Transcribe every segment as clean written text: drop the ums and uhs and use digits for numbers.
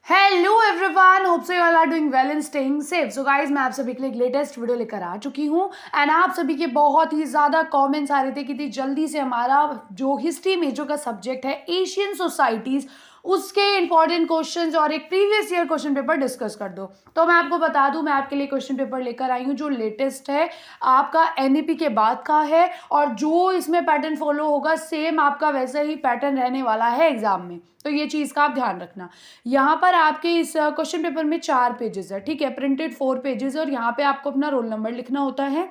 Hello everyone, hope so you all are doing well and staying safe. So guys, मैं आप सभी के लिए एक लेटेस्ट वीडियो लेकर आ चुकी हूँ एंड आप सभी के बहुत ही ज़्यादा कमेंट्स आ रहे थे कि जल्दी से हमारा जो हिस्ट्री मेजर का सब्जेक्ट है एशियन सोसाइटीज़, उसके इंपॉर्टेंट क्वेश्चंस और एक previous year question paper discuss कर दो। तो मैं आपको बता दूं, मैं आपके लिए क्वेश्चन पेपर लेकर आई हूं जो लेटेस्ट है, आपका एनईपी के बाद का है और जो इसमें पैटर्न फॉलो होगा सेम आपका वैसा ही पैटर्न रहने वाला है एग्जाम में। तो ये चीज़ का आप ध्यान रखना। यहाँ पर आपके इस क्वेश्चन पेपर में 4 पेजेस है, ठीक है, प्रिंटेड 4 पेजेस है और यहाँ पे आपको अपना रोल नंबर लिखना होता है।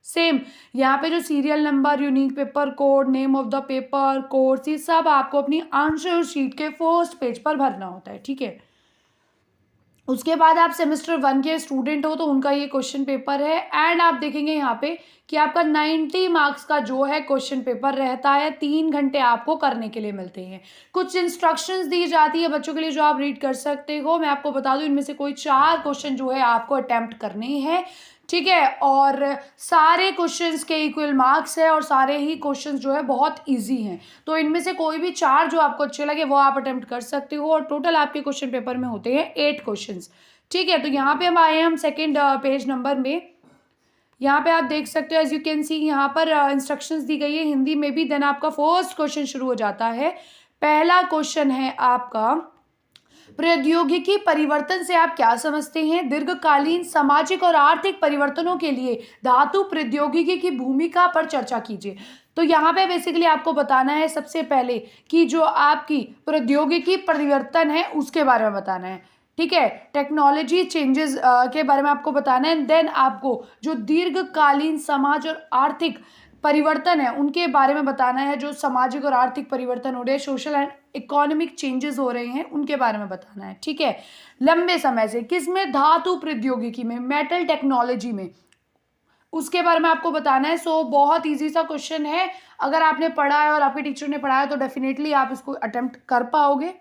सेम यहाँ पे जो serial number, unique paper code, name of the paper, course, ये सब आपको अपनी आंसर शीट के फर्स्ट पेज पर भरना होता है, ठीक है। उसके बाद आप सेमेस्टर 1 के स्टूडेंट हो तो उनका ये क्वेश्चन पेपर है एंड आप देखेंगे यहाँ पे कि आपका 90 मार्क्स का जो है क्वेश्चन पेपर रहता है। 3 घंटे आपको करने के लिए मिलते हैं। कुछ इंस्ट्रक्शंस दी जाती है बच्चों के लिए जो आप रीड कर सकते हो। मैं आपको बता दूं, इनमें से कोई 4 क्वेश्चन जो है आपको अटेम्प्ट करने हैं, ठीक है, और सारे क्वेश्चंस के इक्वल मार्क्स है और सारे ही क्वेश्चंस जो है बहुत इजी हैं। तो इनमें से कोई भी 4 जो आपको अच्छे लगे वो आप अटेम्प्ट कर सकते हो और टोटल आपके क्वेश्चन पेपर में होते हैं 8 क्वेश्चंस, ठीक है। तो यहाँ पे हम आए, हम सेकेंड पेज नंबर में। यहाँ पे आप देख सकते हो, एज यू कैन सी, यहाँ पर इंस्ट्रक्शंस दी गई है हिंदी में भी। देन आपका फर्स्ट क्वेश्चन शुरू हो जाता है। पहला क्वेश्चन है आपका, प्रौद्योगिकी परिवर्तन से आप क्या समझते हैं? दीर्घकालीन सामाजिक और आर्थिक परिवर्तनों के लिए धातु प्रौद्योगिकी की भूमिका पर चर्चा कीजिए। तो यहाँ पे बेसिकली आपको बताना है सबसे पहले कि जो आपकी प्रौद्योगिकी परिवर्तन है उसके बारे में बताना है, ठीक है। टेक्नोलॉजी चेंजेस के बारे में आपको बताना है। देन आपको जो दीर्घकालीन समाज और आर्थिक परिवर्तन है उनके बारे में बताना है। जो सामाजिक और आर्थिक परिवर्तन हो रहे हैं, सोशल एंड इकोनॉमिक चेंजेस हो रहे हैं, उनके बारे में बताना है, ठीक है। लंबे समय से किसमें? धातु प्रौद्योगिकी में, मेटल टेक्नोलॉजी में, उसके बारे में आपको बताना है। सो बहुत इजी सा क्वेश्चन है। अगर आपने पढ़ा है और आपके टीचर ने पढ़ाया तो डेफिनेटली आप इसको अटेम्प्ट कर पाओगे।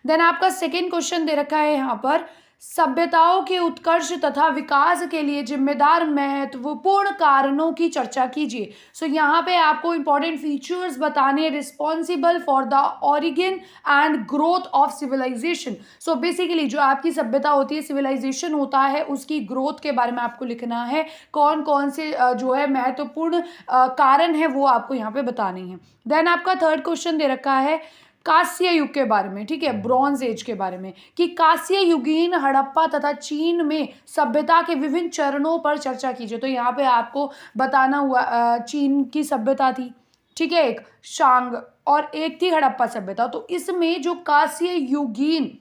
देन आपका सेकेंड क्वेश्चन दे रखा है यहाँ पर, सभ्यताओं के उत्कर्ष तथा विकास के लिए जिम्मेदार महत्वपूर्ण कारणों की चर्चा कीजिए। सो यहाँ पे आपको इंपॉर्टेंट फीचर्स बताने, responsible for the origin and growth of civilisation. So basically जो आपकी सभ्यता होती है, सिविलाइजेशन होता है, उसकी ग्रोथ के बारे में आपको लिखना है। कौन कौन से जो है महत्वपूर्ण कारण है वो आपको यहाँ पे बताने हैं। देन आपका थर्ड क्वेश्चन दे रखा है कांस्य युग के बारे में, ठीक है, ब्रॉन्ज एज के बारे में, कि कांस्य युगीन हड़प्पा तथा चीन में सभ्यता के विभिन्न चरणों पर चर्चा कीजिए। तो यहाँ पे आपको बताना हुआ चीन की सभ्यता थी, ठीक है, एक शांग, और एक थी हड़प्पा सभ्यता। तो इसमें जो कांस्य युगीन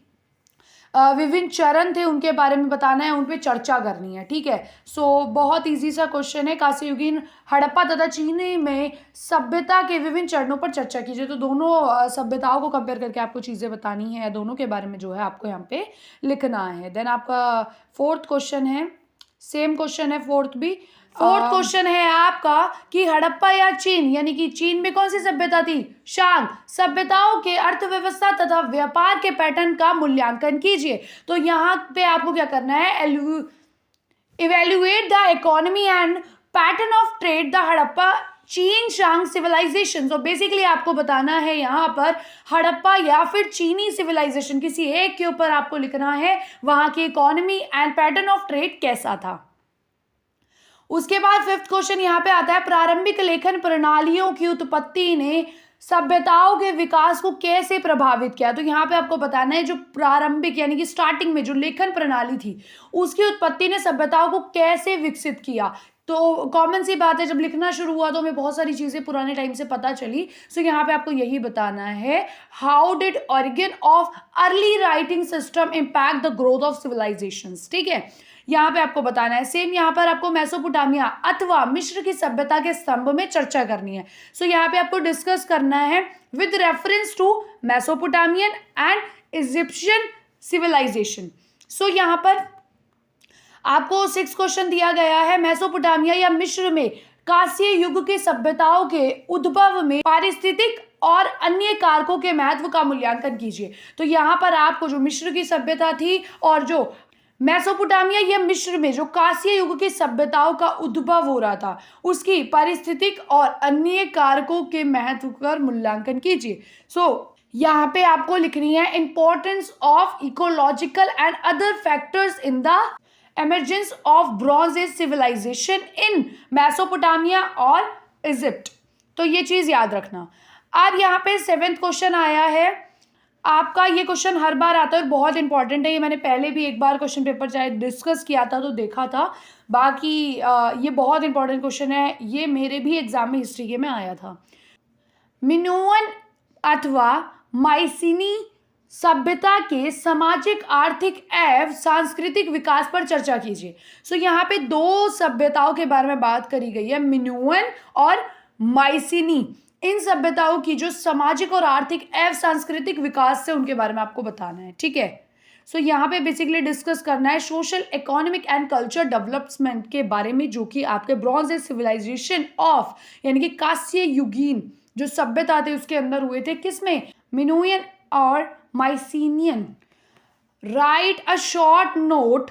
विभिन्न चरण थे उनके बारे में बताना है, उन पे चर्चा करनी है, ठीक है। सो बहुत इजी सा क्वेश्चन है, कांस्ययुगीन हड़प्पा तथा चीन में सभ्यता के विभिन्न चरणों पर चर्चा कीजिए। तो दोनों सभ्यताओं को कंपेयर करके आपको चीजें बतानी है, दोनों के बारे में जो है आपको यहाँ पे लिखना है। देन आपका फोर्थ क्वेश्चन है, सेम क्वेश्चन है फोर्थ भी। फोर्थ क्वेश्चन है आपका कि हड़प्पा या चीन, यानी कि चीन में कौन सी सभ्यता थी? शांग सभ्यताओं के अर्थव्यवस्था तथा व्यापार के पैटर्न का मूल्यांकन कीजिए। तो यहाँ पे आपको क्या करना है? Evaluate the economy and pattern of trade the Harappa चीन शांग सिविलाइजेशन। तो बेसिकली आपको बताना है यहाँ पर हड़प्पा या फिर चीनी सिविलाइजेशन, किसी एक के ऊपर आपको लिखना है वहां की economy and pattern of trade कैसा था। उसके बाद फिफ्थ क्वेश्चन यहाँ पे आता है, प्रारंभिक लेखन प्रणालियों की उत्पत्ति ने सभ्यताओं के विकास को कैसे प्रभावित किया। तो यहाँ पे आपको बताना है जो प्रारंभिक यानी कि स्टार्टिंग में जो लेखन प्रणाली थी उसकी उत्पत्ति ने सभ्यताओं को कैसे विकसित किया। तो कॉमन सी बात है, जब लिखना शुरू हुआ तो हमें बहुत सारी चीजें पुराने टाइम से पता चली। सो यहाँ पे आपको यही बताना है, how did origin of early writing system impact the growth of civilisations, ठीक है, यहाँ पे आपको बताना है। सेम यहाँ पर आपको मेसोपोटामिया अथवा मिस्र की सभ्यता के स्तंभ में चर्चा करनी है। सो यहाँ पे आपको डिस्कस करना है with reference to Mesopotamian and Egyptian civilization. So यहाँ पर आपको 6 क्वेश्चन दिया गया है। मेसोपोटामिया या मिस्र में कांस्य युग की सभ्यताओं के उद्भव में पारिस्थितिक और अन्य कारकों के महत्व का मूल्यांकन कीजिए। तो यहाँ पर आपको जो मिस्र की सभ्यता थी और जो मेसोपोटामिया या मिस्र में जो कांस्य युग की सभ्यताओं का उद्भव हो रहा था उसकी पारिस्थितिक और अन्य कारकों के महत्व का मूल्यांकन कीजिए। सो यहाँ पे आपको लिखनी है importance of ecological and other factors in the emergence of bronze age civilisation in Mesopotamia और इजिप्ट। तो ये चीज याद रखना। अब यहाँ पे 7th क्वेश्चन आया है आपका। ये क्वेश्चन हर बार आता है और बहुत इंपॉर्टेंट है। ये मैंने पहले भी एक बार क्वेश्चन पेपर चाहे डिस्कस किया था तो देखा था। बाकी ये बहुत इंपॉर्टेंट क्वेश्चन है। ये मेरे भी एग्जाम में हिस्ट्री के में आया था। मिनोअन अथवा माइसिनी सभ्यता के सामाजिक, आर्थिक एवं सांस्कृतिक विकास पर चर्चा कीजिए। सो यहाँ पे 2 सभ्यताओं के बारे में बात करी गई है, मिनोअन और माइसिनी। इन सभ्यताओं की जो सामाजिक और आर्थिक एवं सांस्कृतिक विकास से उनके बारे में आपको बताना है, ठीक है। सो यहाँ पे बेसिकली डिस्कस करना है social, economic and culture development के बारे में, जो कि आपके ब्रॉन्ज एज सिविलाइजेशन ऑफ यानी कि कांस्य युगीन जो सभ्यता थे उसके अंदर हुए थे। किसमें? मिनोअन और Mycenaean. Right a short note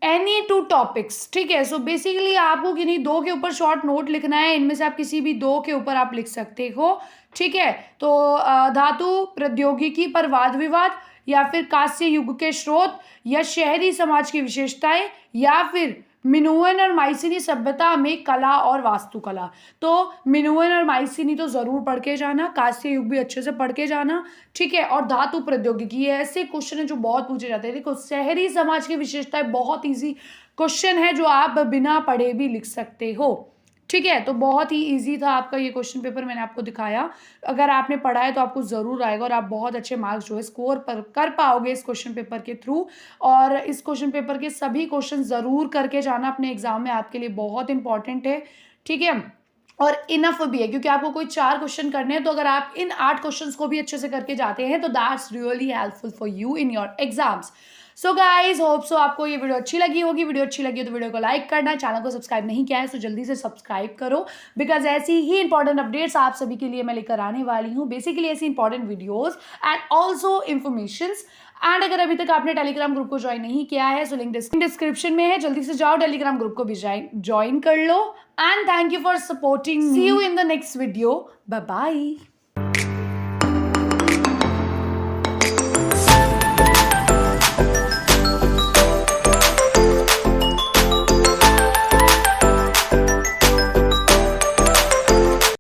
any 2 topics, ठीक है। सो बेसिकली आपको किन्हीं 2 के ऊपर शॉर्ट नोट लिखना है। इनमें से आप किसी भी 2 के ऊपर आप लिख सकते हो, ठीक है। तो धातु प्रौद्योगिकी पर वाद विवाद, या फिर कांस्य युग के स्रोत, या शहरी समाज की विशेषताएं, या फिर मिनोअन और माइसिनी सभ्यता में कला और वास्तुकला। तो मिनोअन और माइसिनी तो जरूर पढ़ के जाना, कांस्य युग भी अच्छे से पढ़ के जाना, ठीक है। और धातु प्रौद्योगिकी, ये ऐसे क्वेश्चन है जो बहुत पूछे जाते हैं। देखो शहरी समाज की विशेषताएं बहुत इजी क्वेश्चन है जो आप बिना पढ़े भी लिख सकते हो, ठीक है। तो बहुत ही इजी था आपका ये क्वेश्चन पेपर, मैंने आपको दिखाया। अगर आपने पढ़ा है तो आपको ज़रूर आएगा और आप बहुत अच्छे मार्क्स जो है स्कोर पर कर पाओगे इस क्वेश्चन पेपर के थ्रू। और इस क्वेश्चन पेपर के सभी क्वेश्चन ज़रूर करके जाना अपने एग्जाम में, आपके लिए बहुत इंपॉर्टेंट है, ठीक है। और इनफ भी है क्योंकि आपको कोई 4 क्वेश्चन करने हैं। तो अगर आप इन 8 क्वेश्चंस को भी अच्छे से करके जाते हैं तो that's really helpful for you in your exams. So guys hope so आपको ये वीडियो अच्छी लगी होगी। वीडियो अच्छी लगी हो तो वीडियो को लाइक करना, चैनल को सब्सक्राइब नहीं किया है तो जल्दी से सब्सक्राइब करो, बिकॉज ऐसी ही इंपॉर्टेंट अपडेट्स आप सभी के लिए मैं लेकर आने वाली हूँ। बेसिकली ऐसी important videos and also informations. And अगर अभी तक आपने टेलीग्राम ग्रुप को ज्वाइन नहीं किया है सो लिंक डिस्क्रिप्शन में है, जल्दी से जाओ टेलीग्राम ग्रुप को भी ज्वाइन कर लो। And thank you for supporting. See you in the next video. Bye bye.